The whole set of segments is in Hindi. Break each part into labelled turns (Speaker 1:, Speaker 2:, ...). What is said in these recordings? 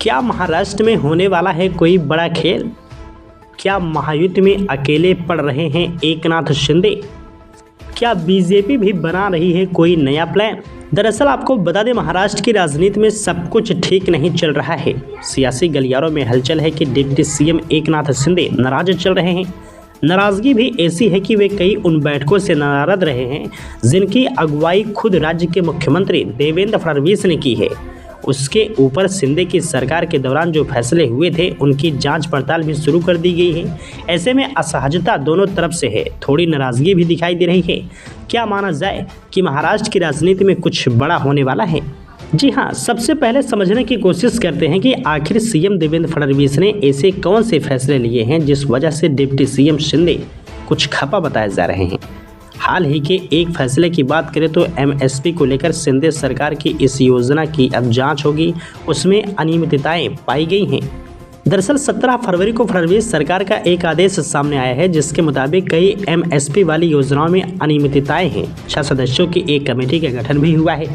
Speaker 1: क्या महाराष्ट्र में होने वाला है कोई बड़ा खेल? क्या महायुति में अकेले पड़ रहे हैं एकनाथ शिंदे? क्या बीजेपी भी बना रही है कोई नया प्लान? दरअसल आपको बता दें, महाराष्ट्र की राजनीति में सब कुछ ठीक नहीं चल रहा है। सियासी गलियारों में हलचल है कि डिप्टी सीएम एकनाथ शिंदे नाराज चल रहे हैं। नाराजगी भी ऐसी है कि वे कई उन बैठकों से नाराज रहे हैं जिनकी अगुवाई खुद राज्य के मुख्यमंत्री देवेंद्र फडणवीस ने की है। उसके ऊपर शिंदे की सरकार के दौरान जो फैसले हुए थे उनकी जांच पड़ताल भी शुरू कर दी गई है। ऐसे में असहजता दोनों तरफ से है, थोड़ी नाराजगी भी दिखाई दे रही है। क्या माना जाए कि महाराष्ट्र की राजनीति में कुछ बड़ा होने वाला है? जी हाँ, सबसे पहले समझने की कोशिश करते हैं कि आखिर सीएम देवेंद्र फडणवीस ने ऐसे कौन से फैसले लिए हैं जिस वजह से डिप्टी सीएम शिंदे कुछ खफा बताए जा रहे हैं। हाल ही के एक फैसले की बात करें तो एमएसपी को लेकर शिंदे सरकार की इस योजना की अब जांच होगी, उसमें अनियमितताएं पाई गई हैं। दरअसल 17 फरवरी को फडणवीस सरकार का एक आदेश सामने आया है जिसके मुताबिक कई एमएसपी वाली योजनाओं में अनियमितताएं हैं। 6 सदस्यों की एक कमेटी का गठन भी हुआ है।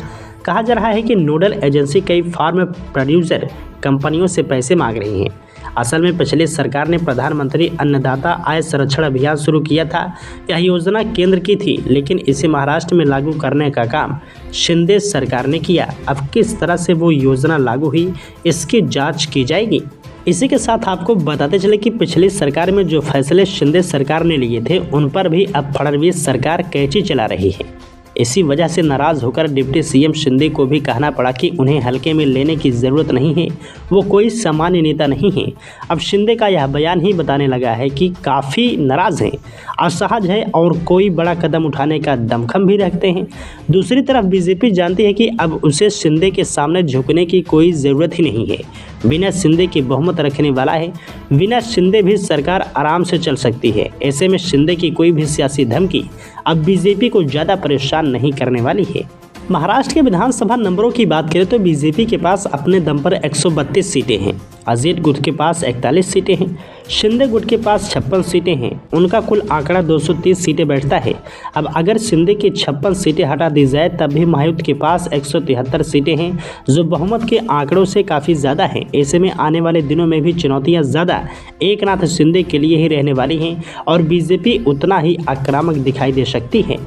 Speaker 1: कहा जा रहा है कि नोडल एजेंसी कई फार्म प्रोड्यूसर कंपनियों से पैसे मांग रही हैं। असल में पिछली सरकार ने प्रधानमंत्री अन्नदाता आय संरक्षण अभियान शुरू किया था। यह योजना केंद्र की थी, लेकिन इसे महाराष्ट्र में लागू करने का काम शिंदे सरकार ने किया। अब किस तरह से वो योजना लागू हुई, इसकी जांच की जाएगी। इसी के साथ आपको बताते चले कि पिछली सरकार में जो फैसले शिंदे सरकार ने लिए थे उन पर भी अब फडणवीस सरकार कैंची चला रही है। इसी वजह से नाराज होकर डिप्टी सीएम शिंदे को भी कहना पड़ा कि उन्हें हल्के में लेने की ज़रूरत नहीं है, वो कोई सामान्य नेता नहीं है। अब शिंदे का यह बयान ही बताने लगा है कि काफ़ी नाराज़ हैं, असहज है और कोई बड़ा कदम उठाने का दमखम भी रखते हैं। दूसरी तरफ बीजेपी जानती है कि अब उसे शिंदे के सामने झुकने की कोई ज़रूरत ही नहीं है। बिना शिंदे के बहुमत रखने वाला है, बिना शिंदे भी सरकार आराम से चल सकती है। ऐसे में शिंदे की कोई भी सियासी धमकी अब बीजेपी को ज़्यादा परेशान नहीं करने वाली है। महाराष्ट्र के विधानसभा नंबरों की बात करें तो बीजेपी के पास अपने दम पर 132 सीटें हैं। अजीत गुट के पास 41 सीटें हैं। शिंदे गुट के पास 56 सीटें हैं। उनका कुल आंकड़ा 230 सीटें बैठता है। अब अगर शिंदे की 56 सीटें हटा दी जाए तब भी महायुति के पास 173 सीटें हैं, जो बहुमत के आंकड़ों से काफ़ी ज़्यादा हैं। ऐसे में आने वाले दिनों में भी चुनौतियाँ ज़्यादा एकनाथ शिंदे के लिए ही रहने वाली हैं और बीजेपी उतना ही आक्रामक दिखाई दे सकती है।